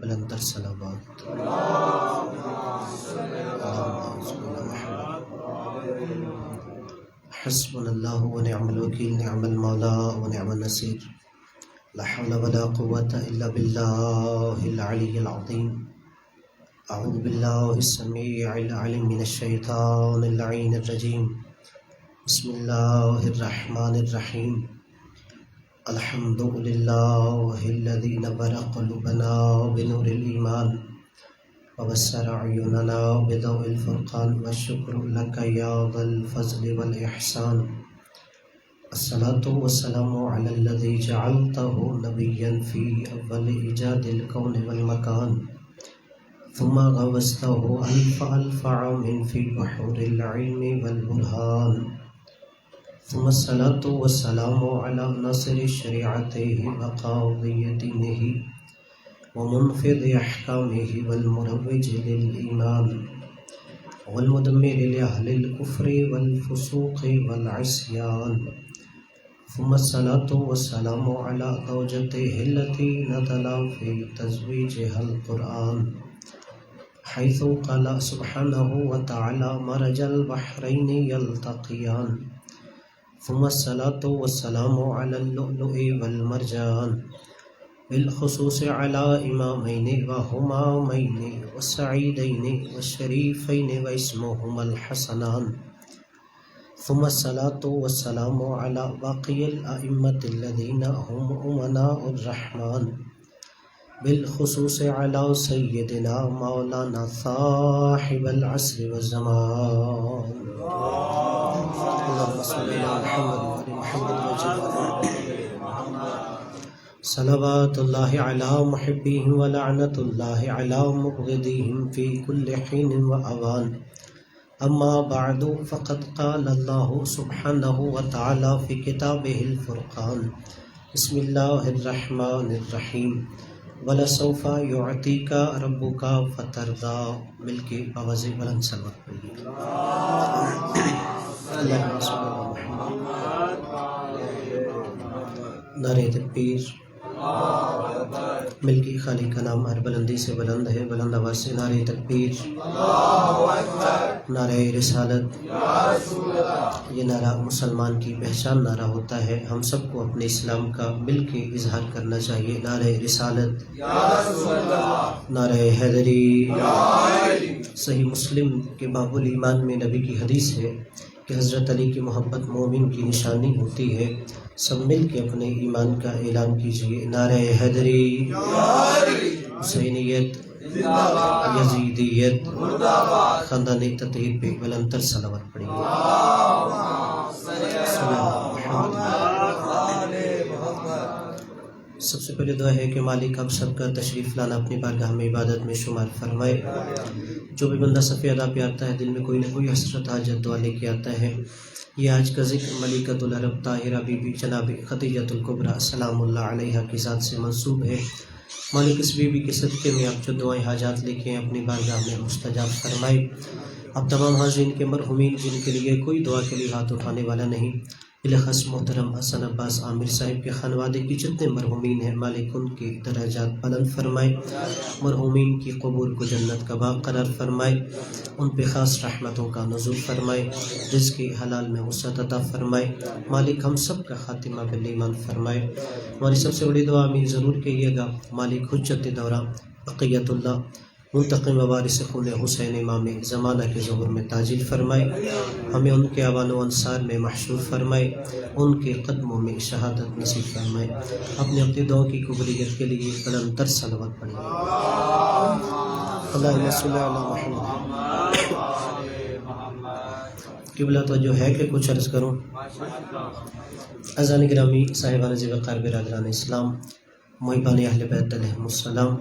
بلندر صلوات حسبنا اللہ ونعم الوکیل نعم المولا ونعم النصیر لا حول ولا قوة الا باللہ العلی العظیم اعوذ باللہ السمیع العلیم من الشیطان اللعین الرجیم بسم اللہ الرحمن الرحیم الحمد للہ الذی نور قلوبنا بنور الایمان وبصر اعیننا بضوء الفرقان والشکر لک یا ذا الفضل والاحسان الصلاة والسلام علی الذی جعلته نبیا فی اول ایجاد الکون والمکان ثم غوصته الف عام فی بحور العلم والبرهان ثم الصلاة والسلام على ناصر شریعته وقاضی دینه ومنفذ احکامه والمروج للایمان والمدمر لأهل الكفر والفسوق والعصيان ثم الصلاة والسلام على زوجته التي نزل في تزويجها القرآن حيث قال سبحانه وتعالى مرج البحرين يلتقيان ثم الصلاة والسلام على اللؤلؤ والمرجان بالخصوص على إمامين وهمامين والسعيدين والشريفين واسمهما الحسنان ثم الصلاة والسلام على باقي الأئمة الذين هم أمناء الرحمن بالخصوص على سيدنا مولانا صاحب العصر والزمان اللهم صل على محمد وعلى محمد صلوات الله على محبيهم ولعنة الله على مبغضيهم في كل حين وأوان أما بعد فقد قال الله سبحانه وتعالى في كتابه الفرقان بسم الله الرحمن الرحيم وَلَسَوْفَ يُعْطِيكَ رَبُّكَ فَتَرْضَى مل کے باوازِ بلند صلوات پڑھیے اللہم صلی اللہ محمد نعرہ تکبیر مل کے خالق کا نام ہر بلندی سے بلند ہے، بلند آواز سے نعرہ تکبیر، نعرہ رسالت، یہ نعرہ مسلمان کی پہچان نعرہ ہوتا ہے، ہم سب کو اپنے اسلام کا مل کے اظہار کرنا چاہیے۔ نعرہ رسالت، نعرہ حیدری۔ صحیح مسلم کے باب الایمان میں نبی کی حدیث ہے کہ حضرت علی کی محبت مومن کی نشانی ہوتی ہے، سب مل کے اپنے ایمان کا اعلان کیجئے۔ نعرہ حیدری، حسینیت، یزیدیت، خاندان تطہیر پہ بلند تر صلوات پڑھیے۔ سب سے پہلے دعا ہے کہ مالک آپ سب کا تشریف لانا اپنی بارگاہ میں عبادت میں شمار فرمائے۔ جو بھی بندہ صف ادا پہ آتا ہے دل میں کوئی نہ کوئی حسرت حاجت دعا لے کے آتا ہے۔ یہ آج کا ذکر ملکۃ العرب طاہرہ بی بی جناب خدیجۃ الکبریٰ سلام اللہ علیہا کی ذات سے منسوب ہے۔ مالک اس بی بی کے صدقے میں آپ جو دعائیں حاجات لے کے اپنی بارگاہ میں مستجاب فرمائے۔ اب تمام حاضرین کے مرحومین جن کے لیے کوئی دعا کے لیے ہاتھ اٹھانے والا نہیں، بلخص محترم حسن عباس عامر صاحب کے خانوادے کی جتنے مرحومین ہیں، مالک ان کے درجات بلند فرمائے، مرحومین کی قبور کو جنت کا باغ قرار فرمائے، ان پہ خاص رحمتوں کا نزول فرمائے، رزق حلال میں وسعت عطا فرمائے، مالک ہم سب کا خاتمہ بالایمان فرمائے۔ ہماری سب سے بڑی دعا امین ضرور کہیے گا، مالک حجت دورہ بقیت اللہ منتقم وارث خون حسین امام زمانہ کے ظہور میں تاجیل فرمائے، ہمیں ان کے اعوان و انصار میں محشور فرمائے، ان کے قدموں میں شہادت نصیب فرمائے۔ اپنے اپنی دعاؤں کی قبولیت کے لیے بلند تر صلوات پڑھیں۔ اللہم صلی علی محمد۔ قبلہ تو جو ہے کہ کچھ عرض کروں۔ اذان گرامی صاحبان ذی وقار برادران اسلام، محبان اہل بیت علیہم السلام،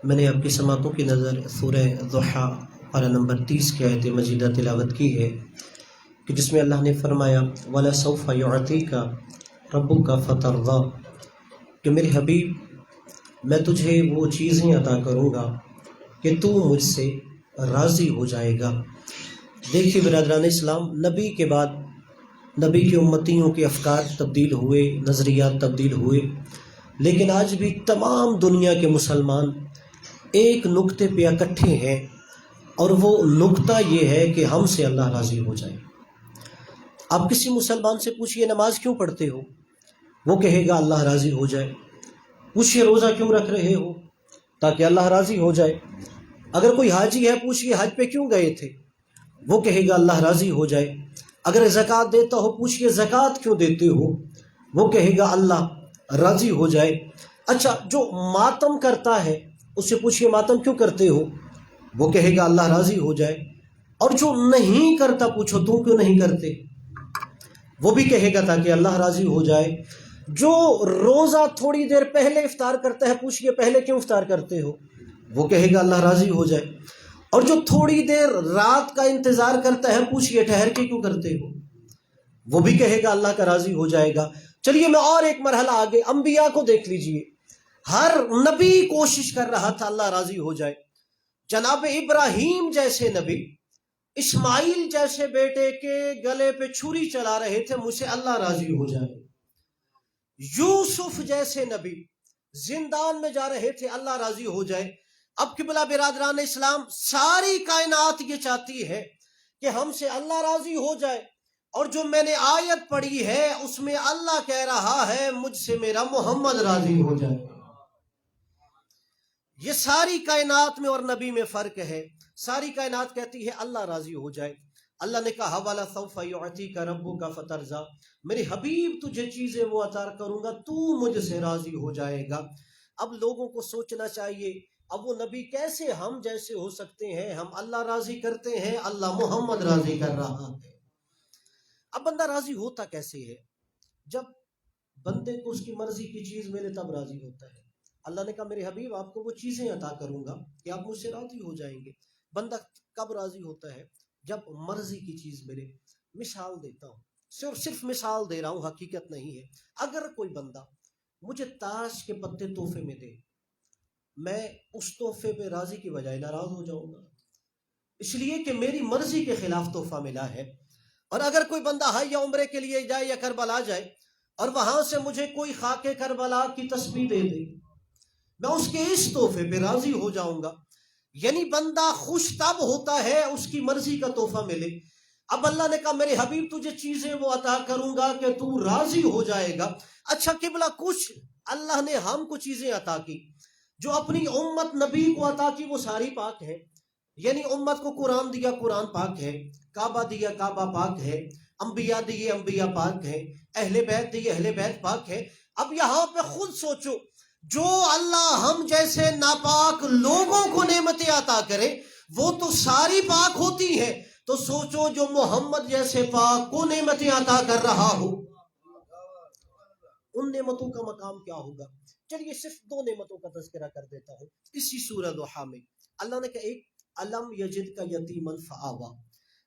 میں نے آپ کی سماعتوں کی نظر سورہ ضحیٰ پارہ نمبر 30 کی آیت مجیدہ تلاوت کی ہے کہ جس میں اللہ نے فرمایا وَلَسَوْفَ يُعْطِيكَ رَبُّكَ فَتَرْضَىٰ کہ میرے حبیب میں تجھے وہ چیزیں عطا کروں گا کہ تو مجھ سے راضی ہو جائے گا۔ دیکھیے برادران اسلام، نبی کے بعد نبی کی امتیوں کے افکار تبدیل ہوئے، نظریات تبدیل ہوئے، لیکن آج بھی تمام دنیا کے مسلمان ایک نقطے پہ اکٹھے ہیں، اور وہ نقطہ یہ ہے کہ ہم سے اللہ راضی ہو جائے۔ آپ کسی مسلمان سے پوچھئے نماز کیوں پڑھتے ہو، وہ کہے گا اللہ راضی ہو جائے۔ پوچھئے روزہ کیوں رکھ رہے ہو، تاکہ اللہ راضی ہو جائے۔ اگر کوئی حاجی ہے پوچھئے حج پہ کیوں گئے تھے، وہ کہے گا اللہ راضی ہو جائے۔ اگر زکوٰۃ دیتا ہو پوچھئے زکوٰۃ کیوں دیتے ہو، وہ کہے گا اللہ راضی ہو جائے۔ اچھا، جو ماتم کرتا ہے اس سے پوچھئے ماتم کیوں کرتے ہو، وہ کہے گا اللہ راضی ہو جائے۔ اور جو نہیں کرتا پوچھو تم کیوں نہیں کرتے، وہ بھی کہے گا تاکہ اللہ راضی ہو جائے۔ جو روزہ تھوڑی دیر پہلے افطار کرتا ہے پوچھئے پہلے کیوں افطار کرتے ہو، وہ کہے گا اللہ راضی ہو جائے۔ اور جو تھوڑی دیر رات کا انتظار کرتا ہے پوچھئے ٹھہر کے کیوں کرتے ہو، وہ بھی کہے گا اللہ کا راضی ہو جائے گا۔ چلیے میں اور ایک مرحلہ آگے، انبیاء کو دیکھ لیجئے، ہر نبی کوشش کر رہا تھا اللہ راضی ہو جائے۔ جناب ابراہیم جیسے نبی اسماعیل جیسے بیٹے کے گلے پہ چھری چلا رہے تھے مجھ سے اللہ راضی ہو جائے۔ یوسف جیسے نبی زندان میں جا رہے تھے اللہ راضی ہو جائے۔ اب قبلہ برادران اسلام، ساری کائنات یہ چاہتی ہے کہ ہم سے اللہ راضی ہو جائے، اور جو میں نے آیت پڑھی ہے اس میں اللہ کہہ رہا ہے مجھ سے میرا محمد راضی ہو جائے۔ یہ ساری کائنات میں اور نبی میں فرق ہے۔ ساری کائنات کہتی ہے اللہ راضی ہو جائے۔ اللہ نے کہا وَلَسَوْفَ يُعْطِيكَ رَبُّكَ فَتَرْضَىٰ، میرے حبیب تجھے چیزیں وہ عطا کروں گا تو مجھ سے راضی ہو جائے گا۔ اب لوگوں کو سوچنا چاہیے، اب وہ نبی کیسے ہم جیسے ہو سکتے ہیں؟ ہم اللہ راضی کرتے ہیں، اللہ محمد راضی کر رہا ہے۔ اب بندہ راضی ہوتا کیسے ہے؟ جب بندے کو اس کی مرضی کی چیز ملے تب راضی ہوتا ہے۔ اللہ نے کہا میرے حبیب آپ کو وہ چیزیں عطا کروں گا کہ آپ مجھ سے راضی ہو جائیں گے۔ بندہ کب راضی ہوتا ہے؟ جب مرضی کی چیز ملے۔ مثال دیتا ہوں، صرف مثال دے رہا ہوں، حقیقت نہیں ہے۔ اگر کوئی بندہ مجھے تاش کے پتے تحفے میں دے، میں اس تحفے پہ راضی کی بجائے ناراض ہو جاؤں گا، اس لیے کہ میری مرضی کے خلاف تحفہ ملا ہے۔ اور اگر کوئی بندہ حج یا عمرے کے لیے جائے یا کربلا جائے اور وہاں سے مجھے کوئی خاک کربلا کی تسبیح دے دے، میں اس کے اس تحفے پہ راضی ہو جاؤں گا۔ یعنی بندہ خوش تب ہوتا ہے اس کی مرضی کا تحفہ ملے۔ اب اللہ نے کہا میرے حبیب تجھے چیزیں وہ عطا کروں گا کہ تو راضی ہو جائے گا۔ اچھا قبلہ، کچھ اللہ نے ہم کو چیزیں عطا کی، جو اپنی امت نبی کو عطا کی وہ ساری پاک ہے۔ یعنی امت کو قرآن دیا، قرآن پاک ہے، کعبہ دیا، کعبہ پاک ہے، انبیاء دیے، انبیاء پاک ہے، اہل بیت دیے، اہل بیت پاک ہے۔ اب یہاں پہ خود سوچو، جو اللہ ہم جیسے ناپاک لوگوں کو نعمتیں عطا کرے وہ تو ساری پاک ہوتی ہیں، تو سوچو جو محمد جیسے پاک کو نعمتیں عطا کر رہا ہو ان نعمتوں کا مقام کیا ہوگا۔ چلیے صرف دو نعمتوں کا تذکرہ کر دیتا ہوں اسی سورہ ضحیٰ میں۔ اللہ نے کہا ایک الم یجد کا یتیما فآوا،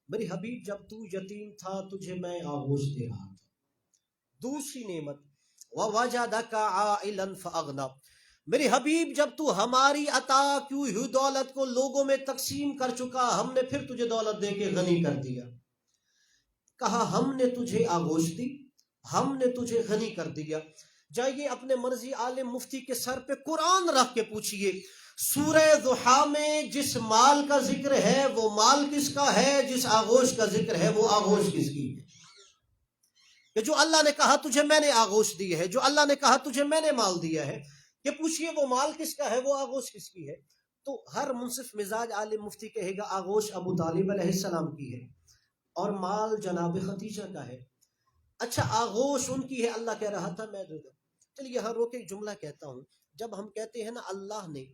میری حبیب جب تو یتیم تھا تجھے میں آغوش دے رہا تھا۔ دوسری نعمت وَوَجَدَكَ عَائِلًا فَأَغْنَىٰ، میرے حبیب جب تو ہماری عطا کی ہوئی دولت کو لوگوں میں تقسیم کر چکا ہم نے پھر تجھے دولت دے کے غنی کر دیا۔ کہا ہم نے تجھے آغوش دی، ہم نے تجھے غنی کر دیا۔ جائیے اپنے مرضی عالم مفتی کے سر پہ قرآن رکھ کے پوچھئے، سورہ ضحیٰ میں جس مال کا ذکر ہے وہ مال کس کا ہے، جس آغوش کا ذکر ہے وہ آغوش کس کی ہے؟ کہ جو اللہ نے کہا تجھے میں نے آغوش دی ہے، جو اللہ نے کہا تجھے میں نے مال دیا ہے، کہ پوچھئے وہ مال کس کا ہے، وہ آغوش کس کی ہے؟ تو ہر منصف مزاج عالم مفتی کہے گا آغوش ابو طالب علیہ السلام کی ہے اور مال جناب خدیجہ کا ہے۔ اچھا آغوش ان کی ہے، اللہ کہہ رہا تھا میں دے دوں۔ چلیے یہاں روک ایک جملہ کہتا ہوں، جب ہم کہتے ہیں نا اللہ نے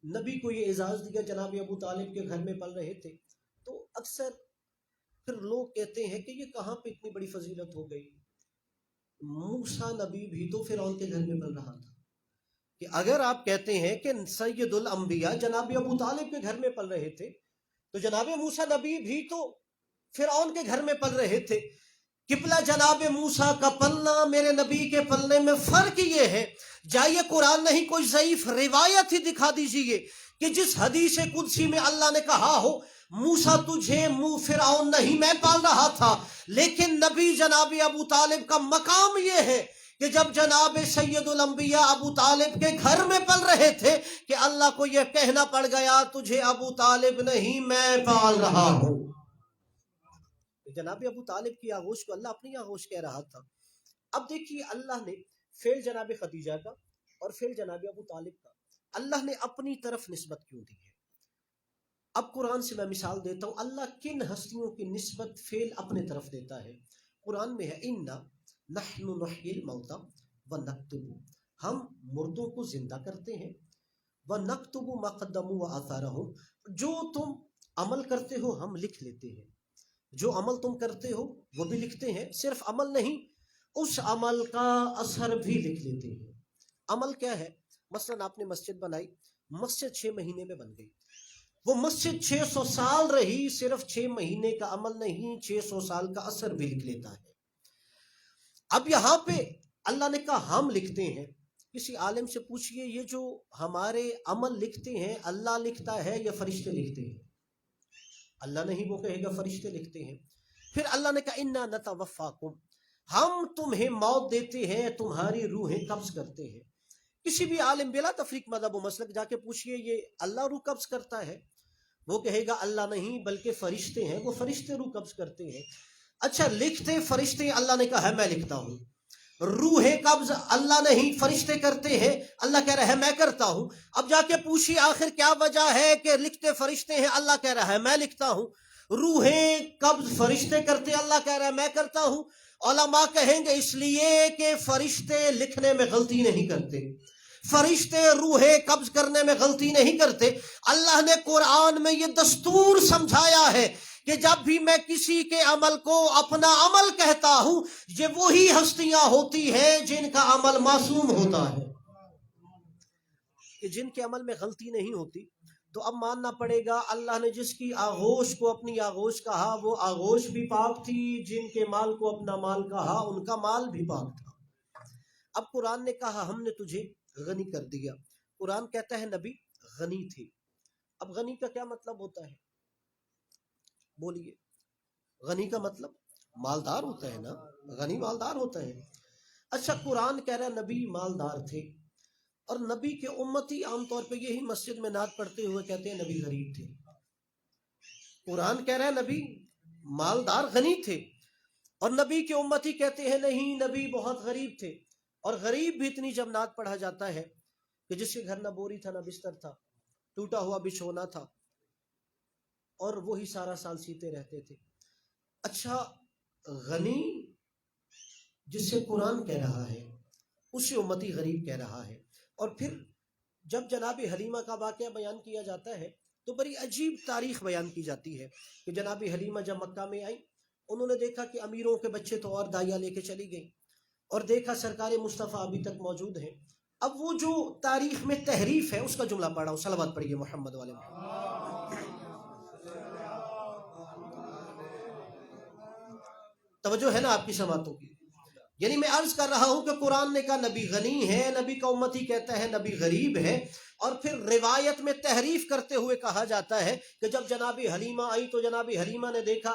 نبی کو یہ اعزاز دیا جناب ابو طالب کے گھر میں پل رہے تھے، تو اکثر پھر لوگ کہتے ہیں کہ یہ کہاں پہ اتنی بڑی فضیلت ہو گئی، موسیٰ نبی بھی تو فرعون کے گھر میں پل رہا تھا۔ کہ اگر آپ کہتے ہیں کہ سید الانبیاء جناب ابو طالب کے گھر میں پل رہے تھے تو جناب موسیٰ نبی بھی تو فرعون کے گھر میں پل رہے تھے۔ قبلہ جناب موسیٰ کا پلنا میرے نبی کے پلنے میں فرق یہ ہے، جائیے قرآن نہیں کوئی ضعیف روایت ہی دکھا دیجئے کہ جس حدیث قدسی میں اللہ نے کہا ہو موسیٰ تجھے فرعون نہیں میں پال رہا تھا، لیکن نبی جناب ابو طالب کا مقام یہ ہے کہ جب جناب سید الانبیاء ابو طالب کے گھر میں پل رہے تھے کہ اللہ کو یہ کہنا پڑ گیا تجھے ابو طالب نہیں میں پال رہا ہوں. جناب ابو طالب کی آغوش کو اللہ اپنی آغوش کہہ رہا تھا. اب دیکھیے اللہ نے فعل جناب خدیجہ کا اور فعل جناب ابو طالب کا اللہ نے اپنی طرف نسبت کیوں دی ہے؟ اب قرآن سے میں مثال دیتا ہوں اللہ کن ہستیوں کی نسبت فعل اپنے طرف دیتا ہے. قرآن میں ہے اِنَّا نَحْنُ نُحْيِي الْمَوْتَى وَنَكْتُبُ، ہم مردوں کو زندہ کرتے ہیں، وَنَكْتُبُ مَا قَدَّمُوا وَآثَارَهُمْ، جو تم عمل کرتے ہو ہم لکھ لیتے ہیں، جو عمل تم کرتے ہو وہ بھی لکھتے ہیں، صرف عمل نہیں اس عمل کا اثر بھی لکھ لیتے ہیں. عمل کیا ہے؟ مثلا آپ نے مسجد بنائی، مسجد 6 مہینے میں بن گئی، وہ مسجد 600 سال رہی، صرف 6 مہینے کا عمل نہیں 600 سال کا اثر بھی لکھ لیتا ہے. اب یہاں پہ اللہ نے کہا ہم لکھتے ہیں. کسی عالم سے پوچھئے یہ جو ہمارے عمل لکھتے ہیں اللہ لکھتا ہے یا فرشتے لکھتے ہیں؟ اللہ نہیں، وہ کہے گا فرشتے لکھتے ہیں. پھر اللہ نے کہا اِنَّا نَتَوَفَّاكُمْ، ہم تمہیں موت دیتے ہیں، تمہاری روحیں قبض کرتے ہیں. کسی بھی عالم بلا تفریق مذہب و مسلک جا کے پوچھئے یہ اللہ روح قبض کرتا ہے؟ وہ کہے گا اللہ نہیں بلکہ فرشتے ہیں، وہ فرشتے روح قبض کرتے ہیں. اچھا لکھتے فرشتے، اللہ نے کہا ہے میں لکھتا ہوں. روح قبض اللہ نہیں فرشتے کرتے ہیں، اللہ کہہ رہا ہے میں کرتا ہوں. اب جا کے پوچھی آخر کیا وجہ ہے کہ لکھتے فرشتے ہیں، اللہ کہہ رہا ہے میں لکھتا ہوں. روحیں قبض فرشتے کرتے، اللہ کہہ رہا ہے میں کرتا ہوں. علماء کہیں گے اس لیے کہ فرشتے لکھنے میں غلطی نہیں کرتے، فرشتے روحیں قبض کرنے میں غلطی نہیں کرتے. اللہ نے قرآن میں یہ دستور سمجھایا ہے کہ جب بھی میں کسی کے عمل کو اپنا عمل کہتا ہوں یہ وہی ہستیاں ہوتی ہیں جن کا عمل معصوم ہوتا ہے، کہ جن کے عمل میں غلطی نہیں ہوتی. تو اب ماننا پڑے گا اللہ نے جس کی آغوش کو اپنی آغوش کہا وہ آغوش بھی پاک تھی، جن کے مال کو اپنا مال کہا ان کا مال بھی پاک تھا. اب قرآن نے کہا ہم نے تجھے غنی کر دیا. قرآن کہتا ہے نبی غنی تھے. اب غنی کا کیا مطلب ہوتا ہے؟ بولیے. غنی کا مطلب مالدار ہوتا ہے نا، غنی مالدار ہوتا ہے. اچھا قرآن کہہ رہا ہے نبی مالدار تھے، اور نبی کے امتی عام طور پہ یہی مسجد میں نعت پڑھتے ہوئے کہتے ہیں نبی غریب تھے. قرآن کہہ رہا ہے نبی مالدار غنی تھے، اور نبی کے امتی کہتے ہیں نہیں نبی بہت غریب تھے. اور غریب بھی اتنی جب نعت پڑھا جاتا ہے کہ جس کے گھر نہ بوری تھا نہ بستر تھا، ٹوٹا ہوا بچھونا تھا، اور وہی سارا سال سیتے رہتے تھے. اچھا غنی جس سے قرآن کہہ رہا ہے اسے امتی غریب کہہ رہا ہے. اور پھر جب جناب حلیمہ کا واقعہ بیان کیا جاتا ہے تو بڑی عجیب تاریخ بیان کی جاتی ہے کہ جناب حلیمہ جب مکہ میں آئی انہوں نے دیکھا کہ امیروں کے بچے تو اور دائیا لے کے چلی گئیں، اور دیکھا سرکار مصطفیٰ ابھی تک موجود ہیں. اب وہ جو تاریخ میں تحریف ہے اس کا جملہ پڑھا ہوں، صلوات پڑھیے محمد والے محمد. توجہ ہے نا آپ کی سماعتوں کی؟ یعنی میں عرض کر رہا ہوں کہ قرآن نے کہا نبی غنی ہے، نبی کا امتی کہتا ہے نبی غریب ہے. اور پھر روایت میں تحریف کرتے ہوئے کہا جاتا ہے کہ جب جناب حلیمہ آئی تو جناب حلیمہ نے دیکھا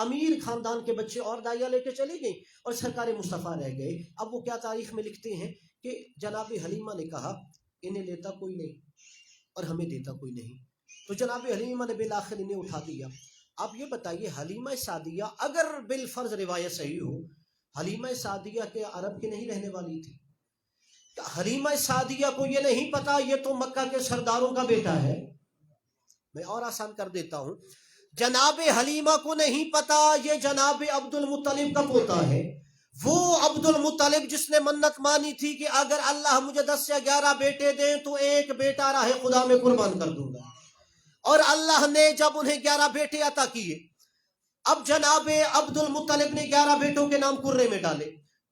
امیر خاندان کے بچے اور دائیا لے کے چلی گئی اور سرکار مصطفیٰ رہ گئے. اب وہ کیا تاریخ میں لکھتے ہیں کہ جناب حلیمہ نے کہا انہیں لیتا کوئی نہیں اور ہمیں دیتا کوئی نہیں، تو جناب حلیمہ نے بالآخر انہیں اٹھا دیا. اب یہ بتائیے حلیمہ سعدیہ اگر بالفرض روایت صحیح ہو، حلیمہ سعدیہ کے عرب کے نہیں رہنے والی تھی؟ حلیمہ سعدیہ کو یہ نہیں پتا یہ تو مکہ کے سرداروں کا بیٹا ہے؟ میں اور آسان کر دیتا ہوں، جناب حلیمہ کو نہیں پتا یہ جناب عبد المطلب کا پوتا ہے. وہ عبد المطلب جس نے منت مانی تھی کہ اگر اللہ مجھے 10 یا 11 بیٹے دیں تو ایک بیٹا راہ خدا میں قربان کر دوں گا، اور اللہ نے جب انہیں 11 بیٹے عطا کیے. اب جناب عبد المطلب نے 11 بیٹوں کے نام قرے میں ڈالے.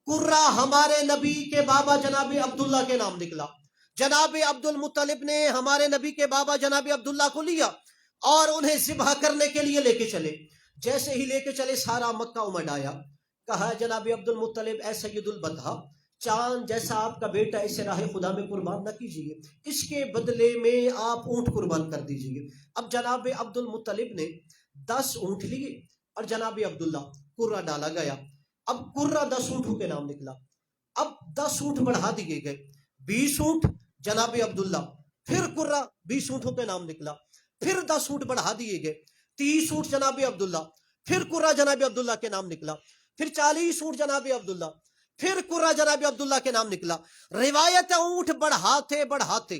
قرہ ہمارے نبی کے بابا جناب عبداللہ کے نام نکلا. جناب عبد المطلب نے ہمارے نبی کے بابا جناب عبداللہ کو لیا اور انہیں ذبح کرنے کے لیے لے کے چلے. جیسے ہی لے کے چلے سارا مکہ امڈ آیا. کہا جناب عبد المطلب اے سید البطحہ، چاند جیسا آپ کا بیٹا اسے راہ خدا میں قربان نہ کیجیے، اس کے بدلے میں آپ اونٹ قربان کر دیجیے. اب جناب عبد المطلب نے 10 اونٹ لیے اور جناب عبداللہ قرہ ڈالا گیا. اب قرہ 10 اونٹوں کے نام نکلا. اب 10 اونٹ بڑھا دیے گئے، 20 اونٹ جناب عبداللہ، پھر قرہ 20 اونٹوں کے نام نکلا، پھر 10 اونٹ بڑھا دیے گئے، 30 اونٹ جناب عبداللہ، پھر قرہ جناب عبداللہ کے نام نکلا، پھر 40 اونٹ جناب عبداللہ، پھر قرہ جناب عبداللہ کے نام نکلا۔ روایت اونٹ بڑھاتے بڑھاتے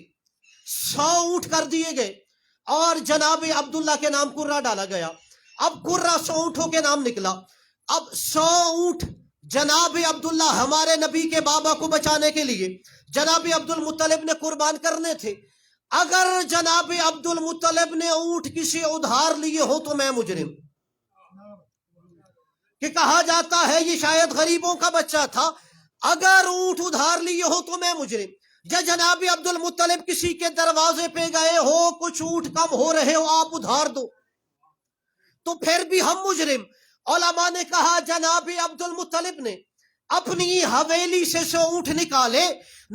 100 اونٹ کر دیے گئے اور جناب عبداللہ کے نام قرہ ڈالا گیا۔ اب قرہ 100 اونٹوں کے نام نکلا، اب 100 اونٹ جناب عبداللہ ہمارے نبی کے بابا کو بچانے کے لیے جناب عبد المطلب نے قربان کرنے تھے۔ اگر جناب عبد المطلب نے اونٹ کسی ادھار لیے ہو تو میں مجرم، کہ کہا جاتا ہے یہ شاید غریبوں کا بچہ تھا، اگر اونٹ ادھار لیے ہو تو میں مجرم۔ یا جناب عبد المطلب کسی کے دروازے پہ گئے ہو، کچھ اونٹ کم ہو رہے ہو، آپ ادھار دو، تو پھر بھی ہم مجرم۔ علماء نے کہا جناب عبد المطلب نے اپنی حویلی سے 100 اونٹ نکالے،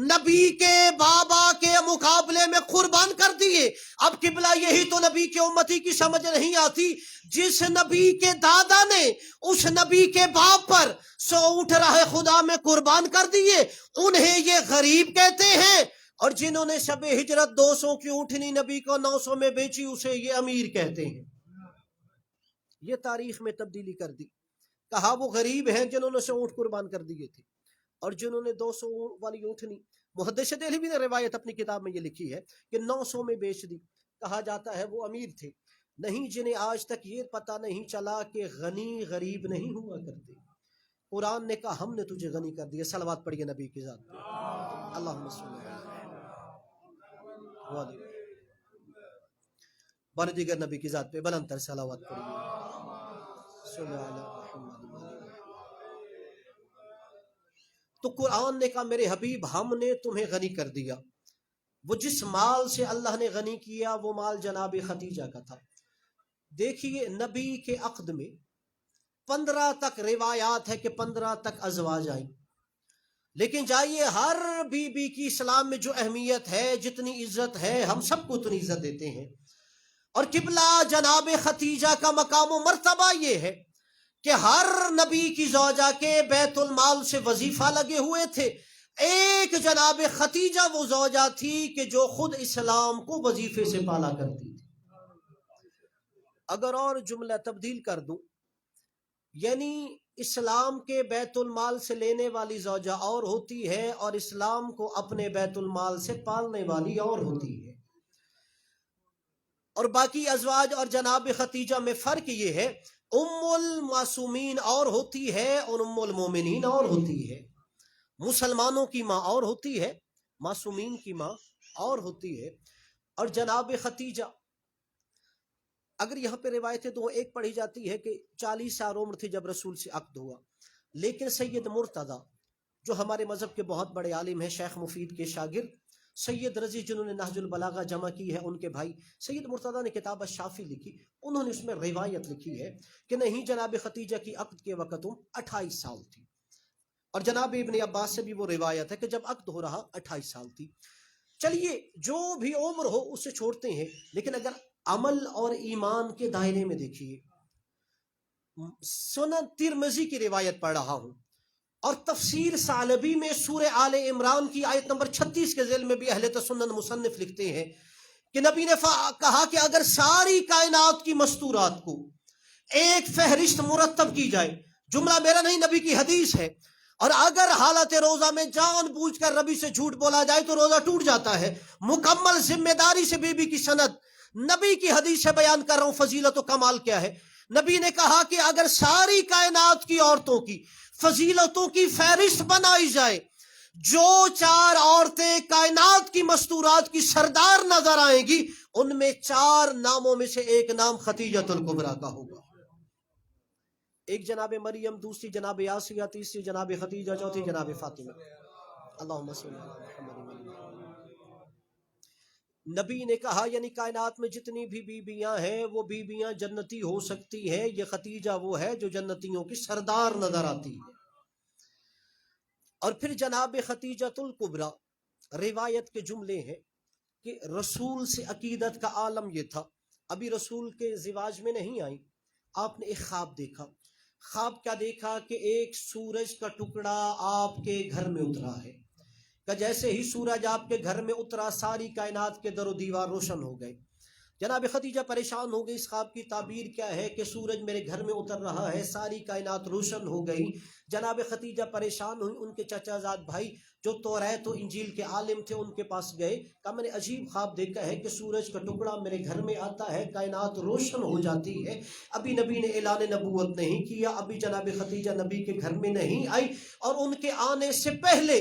نبی کے بابا کے مقابلے میں قربان کر دیے۔ اب قبلہ یہی تو نبی کے امتی کی سمجھ نہیں آتی، جس نبی کے دادا نے اس نبی کے باپ پر 100 اونٹ راہ خدا میں قربان کر دیے، انہیں یہ غریب کہتے ہیں، اور جنہوں نے شب ہجرت 200 کی اونٹنی نبی کو 900 میں بیچی اسے یہ امیر کہتے ہیں۔ یہ تاریخ میں تبدیلی کر دی، کہا وہ غریب ہیں جنہوں نے 100 اونٹ قربان کر دیے تھے، اور جنہوں نے 200 والی اونٹنی، محدث دہلوی نے روایت اپنی کتاب میں یہ لکھی ہے کہ 900 میں بیچ دی، کہا جاتا ہے وہ امیر تھے۔ نہیں، جنہیں آج تک یہ پتہ نہیں چلا کہ غنی غریب نہیں ہوا کرتے، قرآن نے کہا ہم نے تجھے غنی کر دیا۔ صلوات پڑھیے نبی کی ذات پہ، اللہم صلی اللہ علیہ بار دیگر نبی کی ذات پہ بلند تر صلوات پڑھیے۔ تو قرآن نے کہا میرے حبیب ہم نے تمہیں غنی کر دیا۔ وہ جس مال سے اللہ نے غنی کیا وہ مال جناب خدیجہ کا تھا۔ دیکھیے نبی کے عقد میں 15 تک روایات ہے کہ 15 تک ازواج آئیں، لیکن جائیے ہر بی بی کی اسلام میں جو اہمیت ہے، جتنی عزت ہے، ہم سب کو اتنی عزت دیتے ہیں۔ اور قبلہ جناب خدیجہ کا مقام و مرتبہ یہ ہے کہ ہر نبی کی زوجہ کے بیت المال سے وظیفہ لگے ہوئے تھے۔ ایک جناب خدیجہ وہ زوجہ تھی کہ جو خود اسلام کو وظیفے سے پالا کرتی تھی۔ اگر اور جملہ تبدیل کر دوں، یعنی اسلام کے بیت المال سے لینے والی زوجہ اور ہوتی ہے اور اسلام کو اپنے بیت المال سے پالنے والی اور ہوتی ہے۔ اور باقی ازواج اور جناب خدیجہ میں فرق یہ ہے، ام المعصومین اور ہوتی ہے اور ام المومنین اور ہوتی ہے۔ مسلمانوں کی ماں اور ہوتی ہے، معصومین کی ماں اور ہوتی ہے۔ اور جناب خدیجہ، اگر یہاں پہ روایتیں تو ایک پڑھی جاتی ہے کہ 40 سال عمر تھی جب رسول سے عقد ہوا، لیکن سید مرتضیٰ جو ہمارے مذہب کے بہت بڑے عالم ہیں، شیخ مفید کے شاگرد سید رضی جنہوں نے نہج البلاغہ جمع کی ہے، ان کے بھائی سید مرتضیٰ نے کتاب الشافی لکھی، انہوں نے اس میں روایت لکھی ہے کہ نہیں، جناب خدیجہ کی عقد کے وقت 28 سال تھی، اور جناب ابن عباس سے بھی وہ روایت ہے کہ جب عقد ہو رہا 28 سال تھی۔ چلیے جو بھی عمر ہو اسے چھوڑتے ہیں، لیکن اگر عمل اور ایمان کے دائرے میں دیکھیے، سنن ترمذی کی روایت پڑھ رہا ہوں، اور تفسیر ثعلبی میں سورہ آل عمران کی آیت نمبر 36 کے ذیل میں بھی اہل سنن مصنف لکھتے ہیں کہ نبی نے کہا کہ اگر ساری کائنات کی مستورات کو ایک فہرست مرتب کی جائے، جملہ میرا نہیں نبی کی حدیث ہے، اور اگر حالت روزہ میں جان بوجھ کر ربی سے جھوٹ بولا جائے تو روزہ ٹوٹ جاتا ہے، مکمل ذمہ داری سے بی بی کی سند نبی کی حدیث سے بیان کر رہا ہوں، فضیلت و کمال کیا ہے۔ نبی نے کہا کہ اگر ساری کائنات کی عورتوں کی فضیلتوں کی فہرست بنائی جائے، جو 4 عورتیں کائنات کی مستورات کی سردار نظر آئیں گی، ان میں 4 ناموں میں سے ایک نام خدیجۃ الکبریٰ کا ہوگا۔ ایک جناب مریم، دوسری جناب آسیہ، تیسری جناب خدیجہ، چوتھی جناب فاطمہ۔ اللہم صلی اللہ علیہ وسلم۔ نبی نے کہا یعنی کائنات میں جتنی بھی بیویاں ہیں وہ بیویاں جنتی ہو سکتی ہیں، یہ خدیجہ وہ ہے جو جنتیوں کی سردار نظر آتی ہے۔ اور پھر جناب خدیجۃ الکبریٰ، روایت کے جملے ہیں کہ رسول سے عقیدت کا عالم یہ تھا، ابھی رسول کے زواج میں نہیں آئی، آپ نے ایک خواب دیکھا، خواب کیا دیکھا کہ ایک سورج کا ٹکڑا آپ کے گھر میں اترا ہے، کہ جیسے ہی سورج آپ کے گھر میں اترا ساری کائنات کے در و دیوار روشن ہو گئے۔ جناب خدیجہ پریشان ہو گئی، اس خواب کی تعبیر کیا ہے کہ سورج میرے گھر میں اتر رہا ہے، ساری کائنات روشن ہو گئی۔ جناب خدیجہ پریشان ہوئی، ان کے چچا زاد بھائی جو توریت و انجیل کے عالم تھے ان کے پاس گئے، کہا میں نے عجیب خواب دیکھا ہے کہ سورج کا ٹکڑا میرے گھر میں آتا ہے، کائنات روشن ہو جاتی ہے، ابھی نبی نے اعلان نبوت نہیں کیا، ابھی جناب خدیجہ نبی کے گھر میں نہیں آئی، اور ان کے آنے سے پہلے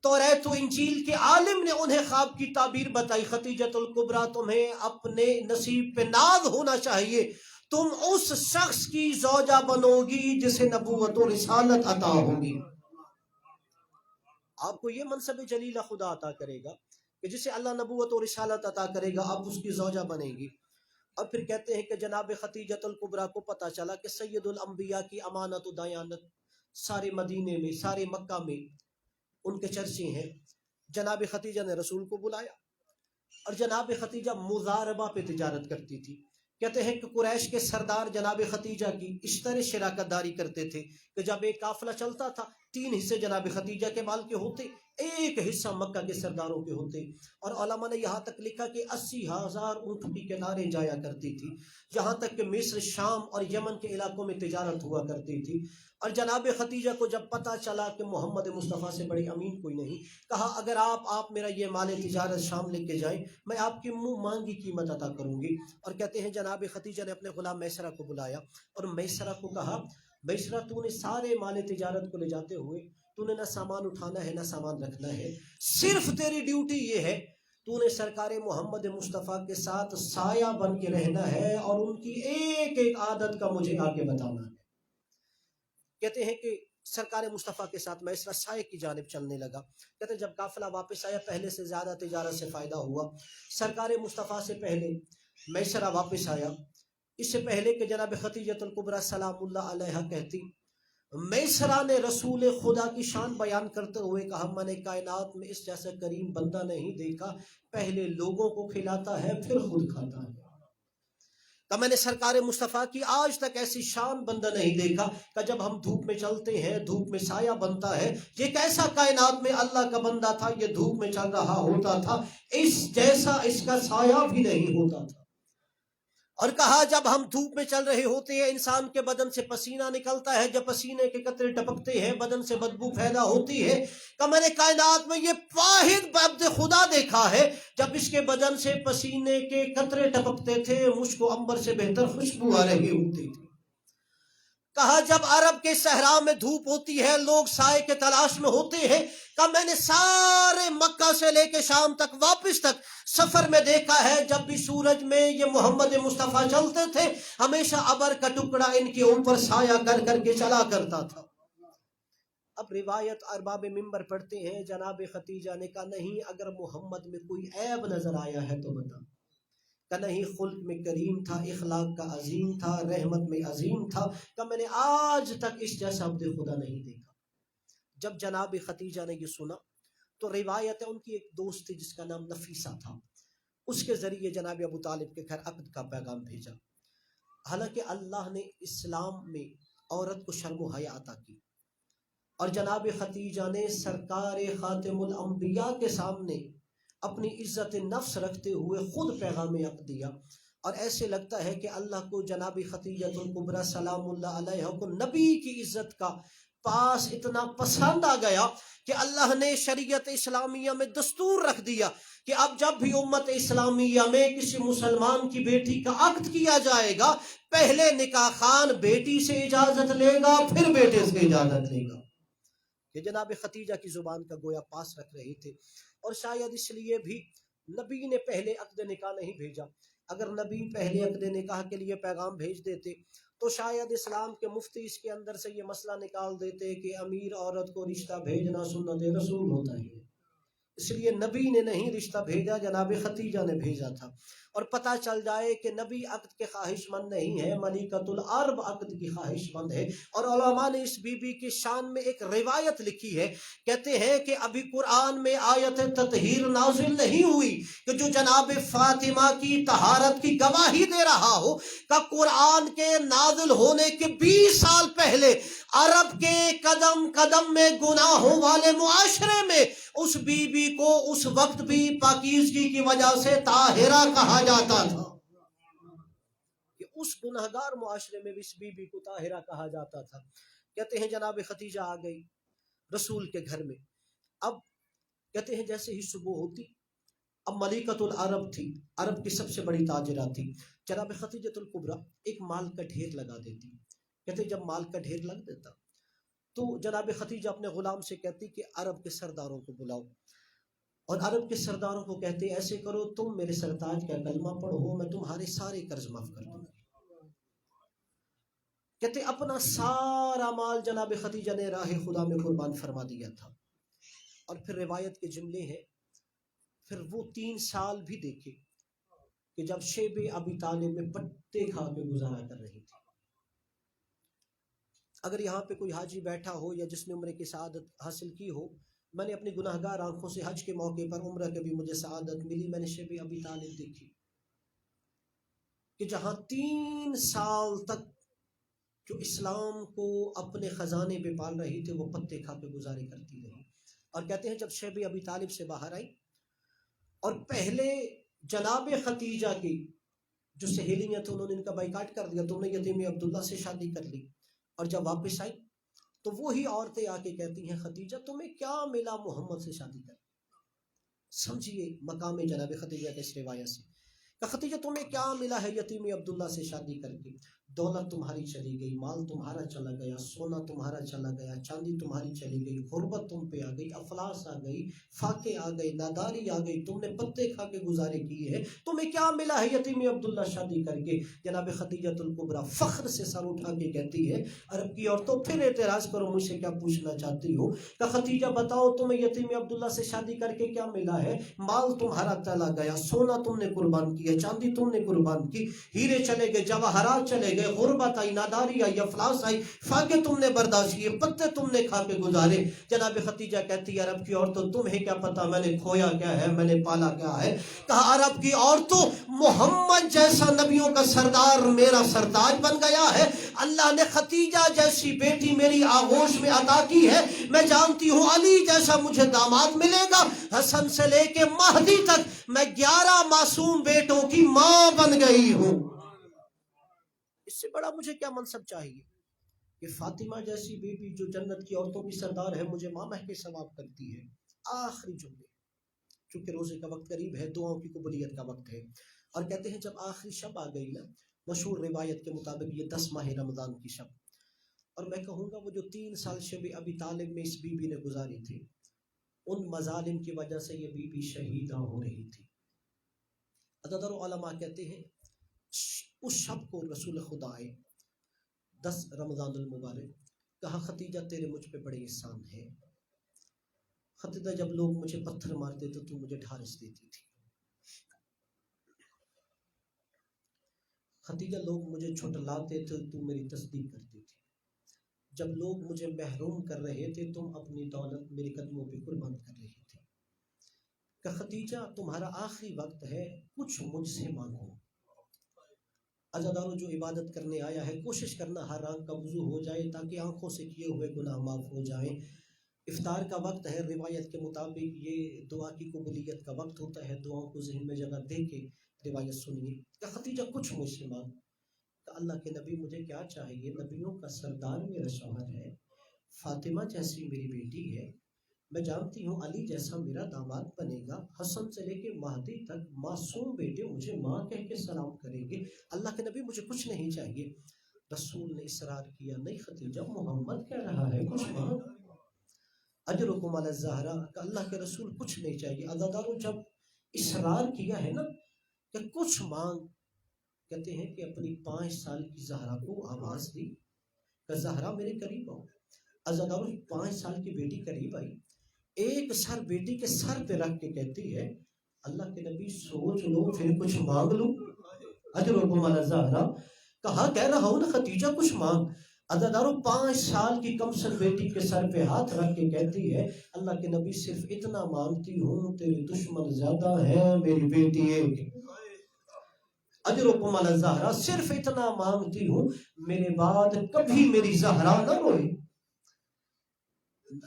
توریت و انجیل کے عالم نے انہیں خواب کی تعبیر بتائی۔ خدیجۃ الکبریٰ، تمہیں اپنے نصیب پہ ناز ہونا چاہیے، تم اس شخص کی زوجہ بنو گی جسے نبوت و رسالت عطا ہوگی۔ آپ کو یہ منصب جلیلہ خدا عطا کرے گا کہ جسے اللہ نبوت و رسالت عطا کرے گا، آپ اس کی زوجہ بنیں گی۔ اور پھر کہتے ہیں کہ جناب خدیجۃ الکبریٰ کو پتا چلا کہ سید الانبیاء کی امانت و دیانت سارے مدینے میں، سارے مکہ میں ان کے چرچے ہیں۔ جناب خدیجہ نے رسول کو بلایا، اور جناب خدیجہ مضاربہ پہ تجارت کرتی تھی۔ کہتے ہیں کہ قریش کے سردار جناب خدیجہ کی اس طرح شراکت داری کرتے تھے کہ جب ایک قافلہ چلتا تھا 3 حصے جناب خدیجہ کے مال کے ہوتے، 1 حصہ مکہ کے سرداروں کے ہوتے۔ اور علماء نے یہاں تک لکھا کہ 80,000 اونٹ بھی کنارے جایا کرتی تھی، یہاں تک کہ مصر، شام اور یمن کے علاقوں میں تجارت ہوا کرتی تھی۔ اور جناب خدیجہ کو جب پتا چلا کہ محمد مصطفیٰ سے بڑے امین کوئی نہیں، کہا اگر آپ میرا یہ مال تجارت شام لے کے جائیں، میں آپ کی منہ مانگی قیمت عطا کروں گی۔ اور کہتے ہیں جناب خدیجہ نے اپنے غلام میسرہ کو بلایا اور میسرہ کو کہا، میسرہ تو نے سارے مال تجارت کو لے جاتے ہوئے تو نے نہ سامان اٹھانا ہے نہ سامان رکھنا ہے، صرف تیری ڈیوٹی یہ ہے تو نے سرکار محمد مصطفیٰ کے ساتھ سایہ بن کے رہنا ہے اور ان کی ایک ایک عادت کا مجھے آگے بتانا ہے۔ کہتے ہیں کہ سرکار مصطفیٰ کے ساتھ میسرہ سائے کی جانب چلنے لگا۔ کہتے ہیں جب قافلہ واپس آیا پہلے سے زیادہ تجارت سے فائدہ ہوا۔ سرکار مصطفیٰ سے پہلے میسرہ واپس آیا، اس سے پہلے کہ جناب خدیجۃ الکبریٰ سلام اللہ علیہا کہتی، میسرہ نے رسول خدا کی شان بیان کرتے ہوئے کہا، میں نے کائنات میں اس جیسا کریم بندہ نہیں دیکھا، پہلے لوگوں کو کھلاتا ہے پھر خود کھاتا ہے۔ کہ میں نے سرکار مصطفیٰ کی آج تک ایسی شان بندہ نہیں دیکھا کہ جب ہم دھوپ میں چلتے ہیں دھوپ میں سایہ بنتا ہے، یہ کیسا کائنات میں اللہ کا بندہ تھا، یہ دھوپ میں چل رہا ہوتا تھا، اس جیسا اس کا سایہ بھی نہیں ہوتا تھا۔ اور کہا جب ہم دھوپ میں چل رہے ہوتے ہیں انسان کے بدن سے پسینہ نکلتا ہے، جب پسینے کے قطرے ٹپکتے ہیں بدن سے بدبو پیدا ہوتی ہے، کہ میں نے کائنات میں یہ واحد عبد خدا دیکھا ہے جب اس کے بدن سے پسینے کے قطرے ٹپکتے تھے مشک و عنبر سے بہتر خوشبو آ رہی ہوتی تھی۔ کہا جب عرب کے صحرا میں دھوپ ہوتی ہے لوگ سائے کے تلاش میں ہوتے ہیں، کہ میں نے سارے مکہ سے لے کے شام تک واپس تک سفر میں دیکھا ہے جب بھی سورج میں یہ محمد مصطفیٰ چلتے تھے ہمیشہ ابر کا ٹکڑا ان کے اوپر سایہ کر کر کے چلا کرتا تھا۔ اب روایت ارباب منبر پڑھتے ہیں جناب خدیجہ نے کہا نہیں، اگر محمد میں کوئی عیب نظر آیا ہے تو بتا، کہ نہیں خلق میں کریم تھا، اخلاق کا عظیم تھا، رحمت میں عظیم تھا، کہ میں نے آج تک اس جیسا عبد خدا نہیں دیکھا۔ جب جناب خدیجہ نے یہ سنا تو روایت ہے ان کی ایک دوست تھی جس کا نام نفیسہ تھا، اس کے ذریعے جناب ابو طالب کے گھر عقد کا پیغام بھیجا۔ حالانکہ اللہ نے اسلام میں عورت کو شرم و حیا عطا کی، اور جناب خدیجہ نے سرکار خاتم الانبیاء کے سامنے اپنی عزت نفس رکھتے ہوئے خود پیغام عقد دیا۔ اور ایسے لگتا ہے کہ اللہ کو جناب خدیجۃ الکبریٰ سلام اللہ علیہا کو نبی کی عزت کا پاس اتنا پسند آ گیا کہ اللہ نے شریعت اسلامیہ میں دستور رکھ دیا کہ اب جب بھی امت اسلامیہ میں کسی مسلمان کی بیٹی کا عقد کیا جائے گا پہلے نکاح خان بیٹی سے اجازت لے گا پھر بیٹے سے اجازت لے گا۔ کہ جناب خدیجہ کی زبان کا گویا پاس رکھ رہے تھے، اور شاید اس لیے بھی نبی نے پہلے عقد نکاح نہیں بھیجا۔ اگر نبی پہلے عقد نکاح کے لیے پیغام بھیج دیتے تو شاید اسلام کے مفتی اس کے اندر سے یہ مسئلہ نکال دیتے کہ امیر عورت کو رشتہ بھیجنا سنت رسول ہوتا ہے، اس لیے نبی نے نہیں رشتہ بھیجا، جناب خدیجہ نے بھیجا تھا، اور پتہ چل جائے کہ نبی عقد کے خواہش مند نہیں ہے، ملکۃ العرب عقد کی خواہش مند ہے۔ اور علماء نے اس بی بی کی شان میں ایک روایت لکھی ہے، کہتے ہیں کہ ابھی قرآن میں آیت تطہیر نازل نہیں ہوئی کہ جو جناب فاطمہ کی طہارت کی گواہی دے رہا ہو، کہ قرآن کے نازل ہونے کے 20 سال پہلے عرب کے قدم قدم میں گناہوں والے معاشرے میں اس بی بی کو اس وقت بھی پاکیزگی کی وجہ سے طاہرہ کہا جاتا تھا، کہ اس گنہگار معاشرے میں بھی اس بی بی کو طاہرہ کہا جاتا تھا۔ کہتے ہیں جناب خدیجہ آ گئی رسول کے گھر میں، اب کہتے ہیں جیسے ہی صبح ہوتی، اب ملکۃ العرب تھی، عرب کی سب سے بڑی تاجرہ تھی، جناب خدیجۃ الکبریٰ ایک مال کا ڈھیر لگا دیتی۔ کہتے جب مال کا ڈھیر لگ دیتا تو جناب خدیجہ اپنے غلام سے کہتی کہ عرب کے سرداروں کو بلاؤ، اور عرب کے سرداروں کو کہتے ایسے کرو تم میرے سرتاج کا کلمہ پڑھو، میں تمہارے سارے قرض معاف کر دوں گی۔ کہتے اپنا سارا مال جناب خدیجہ نے راہ خدا میں قربان فرما دیا تھا۔ اور پھر روایت کے جملے ہیں، پھر وہ 3 سال بھی دیکھے کہ جب شیب ابی طالب میں پتے کھا کے گزارا کر رہی تھی۔ اگر یہاں پہ کوئی حاجی بیٹھا ہو یا جس نے عمرے کی سعادت حاصل کی ہو، میں نے اپنی گناہگار آنکھوں سے حج کے موقع پر عمرہ کے بھی مجھے سعادت ملی، میں نے شیب ابی طالب دیکھی کہ جہاں 3 سال تک جو اسلام کو اپنے خزانے پہ پال رہی تھی وہ پتے کھا کے گزارے کرتی رہی۔ اور کہتے ہیں جب شیب ابی طالب سے باہر آئی اور پہلے جناب خدیجہ کی جو سہیلیاں تھیں انہوں نے ان کا بائیکاٹ کر دیا، تم نے یتیم عبداللہ سے شادی کر لی، اور جب واپس آئی تو وہی عورتیں آ کے کہتی ہیں خدیجہ تمہیں کیا ملا محمد سے شادی کر؟ سمجھیے مقام جناب خدیجہ کے اس روایت سے کہ خدیجہ تمہیں کیا ملا ہے یتیم عبداللہ سے شادی کر کے؟ دولت تمہاری چلی گئی، مال تمہارا چلا گیا، سونا تمہارا چلا گیا، چاندی تمہاری چلی گئی، غربت تم پہ آ گئی، افلاس آ گئی، فاقے آ گئی، ناداری آ گئی، تم نے پتے کھا کے گزارے کیے ہیں، تمہیں کیا ملا ہے یتیم عبداللہ شادی کر کے؟ جناب خدیجۃ الکبریٰ فخر سے سر اٹھا کے کہتی ہے، عرب کی عورتوں پھر اعتراض کرو مجھ سے کیا پوچھنا چاہتی ہو، کہ خدیجہ بتاؤ تمہیں یتیم عبداللہ سے شادی کر کے کیا ملا ہے؟ مال تمہارا چلا گیا، سونا تم نے قربان کیا، چاندی تم نے قربان کی، ہیرے چلے گئے، جواہرات چلے گئے، غربت آئی، ناداری آئی، افلاس آئی، فاقے تم نے برداشت کیے، پتے تم نے کھا کے گزارے۔ جناب خدیجہ کہتی ہے عرب کی عورتوں تمہیں کیا پتا میں نے کھویا کیا ہے، میں نے پالا کیا ہے؟ کہا عرب کی عورتوں محمد جیسا نبیوں کا سردار میرا سرتاج بن گیا ہے، اللہ نے خدیجہ جیسی بیٹی میری آغوش میں عطا کی ہے، میں جانتی ہوں علی جیسا مجھے داماد ملے گا، حسن سے لے کے مہدی تک میں 11 معصوم بیٹوں کی ماں بن گئی ہوں۔ اس سے بڑا مجھے کیا منصب چاہیے کہ فاطمہ جیسی بیٹی جو جنت کی عورتوں کی سردار ہے مجھے ماں مہک کے ثواب کرتی ہے۔ آخری جملے، چونکہ روزے کا وقت قریب ہے، دعاؤں کی قبولیت کا وقت ہے، اور کہتے ہیں جب آخری شب آ گئی نا، مشہور روایت کے مطابق یہ 10 ماہ رمضان کی شب، اور میں کہوں گا وہ جو 3 سال شب ابی طالب میں اس بی بی نے گزاری تھی، ان مظالم کی وجہ سے یہ بی بی شہیدہ ہو رہی تھی۔ عددر علماء کہتے ہیں اس شب کو رسول خدا آئے 10 رمضان المبارک، کہا خدیجہ تیرے مجھ پہ بڑے احسان ہے، خدیجہ جب لوگ مجھے پتھر مارتے تو مجھے ڈھارس دیتی تھی، خدیجہ لوگ مجھے جھٹلاتے تھے تو میری تصدیق کرتی تھی، جب لوگ مجھے محروم کر رہے تھے تم اپنی دولت میرے قدموں پہ قربان کر رہی تھی، کہ خدیجہ تمہارا آخری وقت ہے، کچھ مجھ سے مانگو۔ عزاداروں جو عبادت کرنے آیا ہے کوشش کرنا ہر آنکھ کا وضو ہو جائے تاکہ آنکھوں سے کیے ہوئے گناہ معاف ہو جائیں۔ افطار کا وقت ہے، روایت کے مطابق یہ دعا کی قبولیت کا وقت ہوتا ہے، دعاؤں کو ذہن میں جگہ دے کے روایت سنیے کہ خدیجہ کچھ مجھ سے مانگ، کہ اللہ کے نبی مجھے کیا چاہیے، نبیوں کا سردار میرا شوہر ہے، فاطمہ جیسی میری بیٹی ہے، میں جانتی ہوں علی جیسا میرا داماد بنے گا، حسن سے لے کے مہدی تک معصوم بیٹے مجھے ماں کہہ کے سلام کریں گے، اللہ کے نبی مجھے کچھ نہیں چاہیے۔ رسول نے اصرار کیا، نہیں خدیجہ محمد کہہ رہا ہے کچھ مانگ، اجرکم علی الزہرا، کہ اللہ کے رسول کچھ نہیں چاہیے۔ عزاداروں جب اصرار کیا ہے نا کہ کچھ مانگ، کہتے ہیں کہ اپنی 5 سال کی زہرا کو آواز دی کہ زہرا میرے قریب آؤ۔ عزاداروں 5 سال کی بیٹی قریب آئی، ایک سر بیٹی کے سر پہ رکھ کے کہتی ہے اللہ کے نبی سوچ لو پھر کچھ مانگ لوں، اجرکم علی الزہرا، کہا کہہ رہا ہوں نا خدیجہ کچھ مانگ۔ عزادارو 5 سال کی کم سن بیٹی کے سر پہ ہاتھ رکھ کے کہتی ہے اللہ کے نبی صرف اتنا مانگتی ہوں، تیرے دشمن زیادہ ہیں میری بیٹی ایک، اجرکم علی الزہرا، صرف اتنا مانگتی ہوں میرے بعد کبھی میری زہرا نہ روئے۔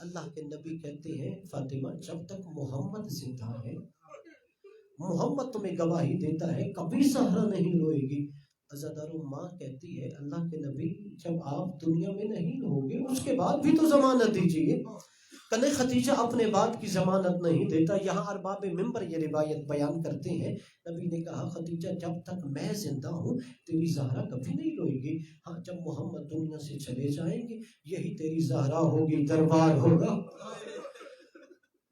اللہ کے نبی کہتے ہیں فاطمہ جب تک محمد زندہ ہے، محمد تمہیں گواہی دیتا ہے کبھی زہرا نہیں روئے گی۔ عزادارو ماں کہتی ہے اللہ کے نبی جب آپ دنیا میں نہیں ہوگے اس کے بعد بھی تو ضمانت دیجیے۔ کنے خدیجہ اپنے بات کی ضمانت نہیں دیتا۔ یہاں ارباب منبر یہ روایت بیان کرتے ہیں نبی نے کہا خدیجہ جب تک میں زندہ ہوں تیری زہرا کبھی نہیں روئے گی، ہاں جب محمد دنیا سے چلے جائیں گے یہی تیری زہرا ہوگی، دربار ہوگا۔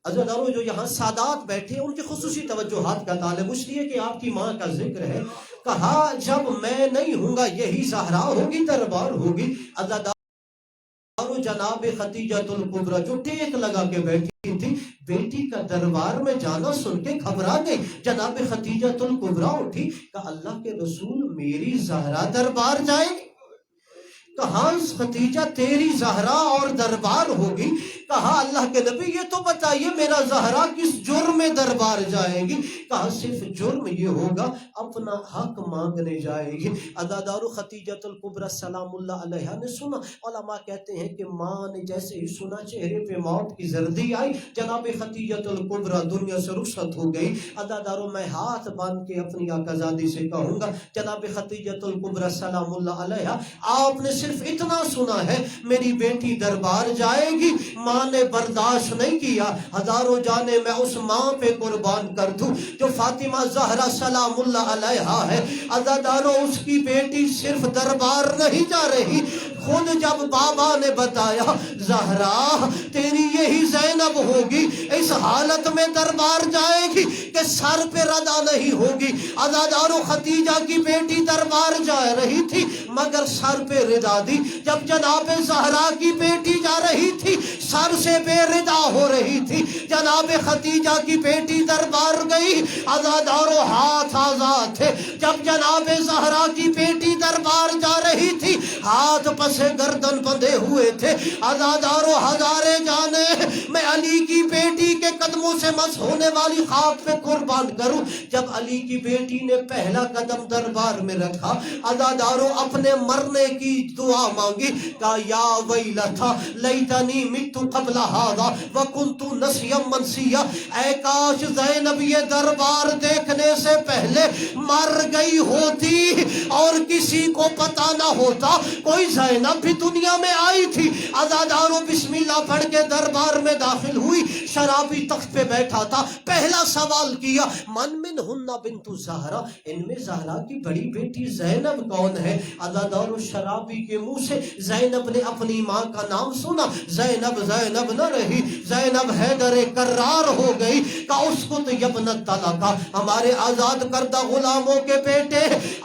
عزادارو جو یہاں سادات بیٹھے ان کی خصوصی توجہات کا طالب اس لیے کہ آپ کی ماں کا ذکر ہے، کہا جب میں نہیں ہوں گا یہی زہرا ہوگی، دربار ہوگی۔ عزادارو جناب خدیجہ الکبریٰ جو ٹیک لگا کے بیٹھی تھی بیٹی کا دربار میں جانا سن کے گھبرا گئی۔ جناب خدیجہ الکبریٰ اٹھی کہا اللہ کے رسول میری زہرا دربار جائے گی؟ کہا خدیجہ تیری زہرا اور دربار ہوگی؟ کہا اللہ کے نبی یہ تو بتائیے میرا زہرا کس جرم میں دربار جائے گی؟ کہا صرف جرم یہ ہوگا اپنا حق مانگنے جائے گی۔ عزادارو خدیجہ الکبریٰ سلام اللہ علیہا نے سنا، علماء کہتے ہیں کہ ماں نے جیسے ہی سنا چہرے پہ موت کی زردی آئی، جناب خدیجہ الکبریٰ دنیا سے رخصت ہو گئی۔ عزادارو میں ہاتھ باندھ کے اپنی آقازادی سے کہوں گا جناب خدیجہ الکبریٰ سلام اللہ علیہا آپ نے صرف اتنا سنا ہے میری بیٹی دربار جائے گی، ماں نے برداشت نہیں کیا۔ ہزاروں جانے میں اس ماں پہ قربان کر دوں جو فاطمہ زہرا سلام اللہ علیہا ہے۔ عزاداروں اس کی بیٹی صرف دربار نہیں جا رہی، خود جب بابا نے بتایا زہرا تیری یہی زینب ہوگی، اس حالت میں دربار جائے گی کہ سر پہ ردا نہیں ہوگی۔ عزاداروں خدیجہ کی بیٹی دربار جا رہی تھی مگر سر پہ ردا دی، جب جناب زہرا کی بیٹی جا رہی تھی سر سے بے ردا ہو رہی تھی۔ جناب خدیجہ کی بیٹی دربار گئی، عزاداروں ہاتھ آزاد تھے۔ جب جناب زہرا کی بیٹی دربار جا رہی تھی ہاتھ پسے گردن بندھے ہوئے تھے۔ عزاداروں ہزارے جانے میں علی کی بیٹی کے قدموں سے مس ہونے والی خاک پہ قربان کروں، جب علی کی بیٹی نے پہلا قدم دربار میں رکھا عزاداروں اپنے مرنے کی دعا مانگی، کہا یا ویلتا لیتنی مت قبل ھذا وکنت نسیا منسیا، اے کاش زینب یہ دربار دیکھنے سے پہلے مر گئی ہوتی اور کسی کو پتا نہ ہوتا۔ کوئی زینب بھی دنیا میں آئی تھی۔ عزاداروں بسم اللہ پڑھ کے دربار میں داخل ہوئی، شرابی تخت پہ بیٹھا تھا، پہلا سوال کیا من منہن بنت زہرا، ان میں زہرا کی بڑی بیٹی زینب کون ہے؟ عزاداروں شرابی کے منہ سے زینب نے اپنی ماں کا نام سنا، زینب زینب نہ رہی، زینب حیدر کرار ہو گئی۔ کہ اسکت یبنت طلقہ، ہمارے آزاد کردہ غلاموں کے بیٹے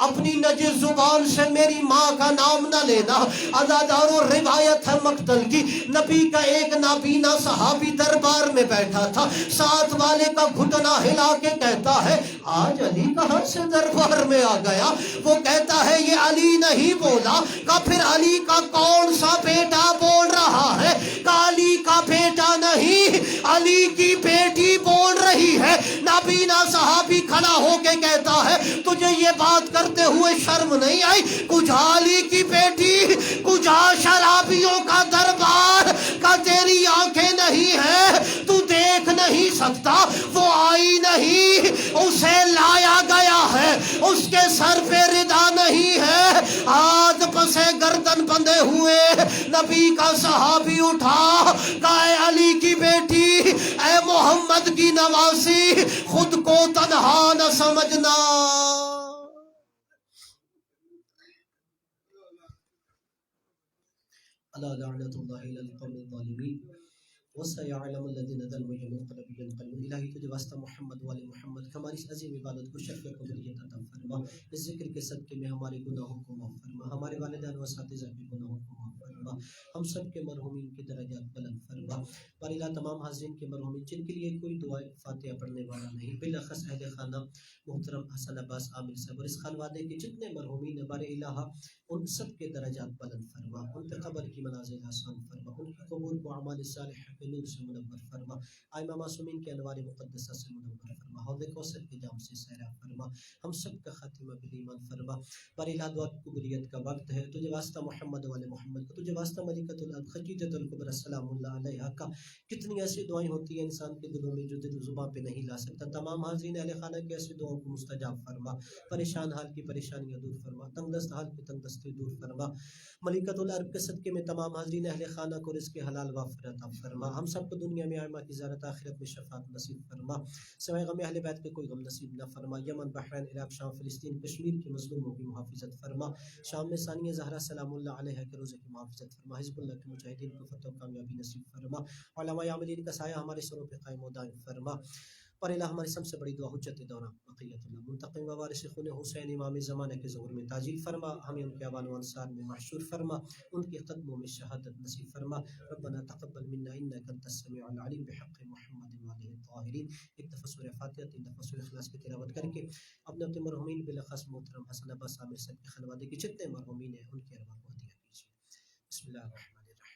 اپنی نجس زبان سے میری ماں کا نام نہ لینا۔ عزاداروں روایت ہے مقتل کی، نبی کا ایک نابینا صحابی دربار میں بیٹھا تھا، ساتھ والے کا گھٹنا ہلا کے کہتا ہے آج علی کہاں سے دربار میں آ گیا؟ وہ کہتا ہے یہ علی نہیں بولا۔ کہ پھر علی کا کون سا بیٹا بول رہا ہے؟ کہ علی کا بیٹا نہیں، علی کی بیٹی بول رہی ہے۔ نابینا صحابی کھڑا ہو کے کہتا ہے تجھے یہ بات کرتے ہوئے شرم نہیں آئی؟ کجا علی کی بیٹی، کجا شرابیوں کا دربار، کا تیری آنکھیں نہیں ہیں تو دیکھ نہیں سکتا؟ وہ آئی نہیں، اسے لایا گیا ہے، اس کے سر پہ ردا نہیں ہے۔ ہاتھ پسے گردن بندھے ہوئے نبی کا صحابی اٹھا، کہا اے علی کی بیٹی، اے محمد کی نواسی، خود کو تنہا نہ سمجھنا۔ اللہ لعنت اللہ علی القوم الظالمین۔ وَسَيَعْلَمُ الَّذِينَ ظَلَمُوا أَيَّ مُنقَلَبٍ يَنقَلِبُونَ۔ الہی تجھے واسطہ محمد والے محمد ہماری اس عظیم عبادت کو شرف قبولیت عطا فرما، اس ذکر کے صدقے میں ہمارے گناہوں کو معاف فرما، ہمارے والدین و اساتذہ کے گناہوں کو معاف فرما، ہم سب کے مرحومین کے درجات بلند فرما۔ بار الہ تمام حاضرین کے مرحومین جن کے لیے کوئی دعا فاتحہ پڑھنے والا نہیں، بالاخص اہل خانہ محترم حسن عباس عامر صاحب اور اس خانوادے کے جتنے مرحومین ہیں، بار الہ ان سب کے درجات بلند فرما، ان پہ قبر کی منازل آسان فرما، ان کی قبور کو اعمال صالحہ کے نور سے منور فرما، آئمہ معصومین کے انوار مقدسہ سے منور فرما، حوض کوثر کے جام سے سیراب فرما، ہم سب کا خاتمہ بالایمان فرما۔ بار الہ دعا کی قبولیت کا وقت ہے، تجھے واسطہ محمد والے محمد کو، تجھے واسطہ ملکۃ الارض خدیجۃ الکبریٰ سلام اللہ علیہا کا، کتنی ایسی دعائیں ہوتی ہیں انسان کے دلوں میں جو دل زباں پہ نہیں لا سکتا، تمام حاضرین اہل خانہ کی ایسی دعاؤں کو مستجاب فرما، پریشان حال کی پریشانیاں دور فرما، تنگ دست حال کی تنگ دستی دور فرما، ملکۃ الارض کے صدقے میں تمام حاضرین اہل خانہ کو رزق حلال وافر عطا فرما، ہم سب کو دنیا میں ائمہ کی زیارت، آخرت میں شفاعت نصیب فرما، سوائے غم اہل بیت کے کوئی غم نصیب نہ فرما، یمن، بحرین، عراق، شام، فلسطین، کشمیر کے مظلوموں کی محافظت فرما، شام میں ثانیہ زہرا سلام اللہ علیہا کے روزے کی محافظت فرما، حزب اللہ کے مجاہدین کو فتح و کامیابی نصیب فرما، علماء عاملین کا سایہ ہمارے سروں پہ قائم و دائم فرما۔ پر الہ ہماری سب سے بڑی دعا حجت دورہ بقیت اللہ منتقم و وارث خون حسین امام زمانہ کے ظہور میں تاجیل فرما، ہمیں ان کے اوان و انصار میں محشور فرما، ان کے قدموں میں شہادت نصیب فرما۔ ربنا تقبل منا انک انت السمیع العلیم بحق محمد وآلہ الطاہرین۔ ایک دفعہ سورہ فاتحہ، 3 دفعہ سورہ اخلاص کی تلاوت کر کے اپنے اپنے مرحومین بالاخص محترم حسن عباس عامر صاحب کے خانوادے کے جتنے مرحومین ہیں ان کی ارواح کو عطیہ کیجیے۔ بسم اللہ الرحمن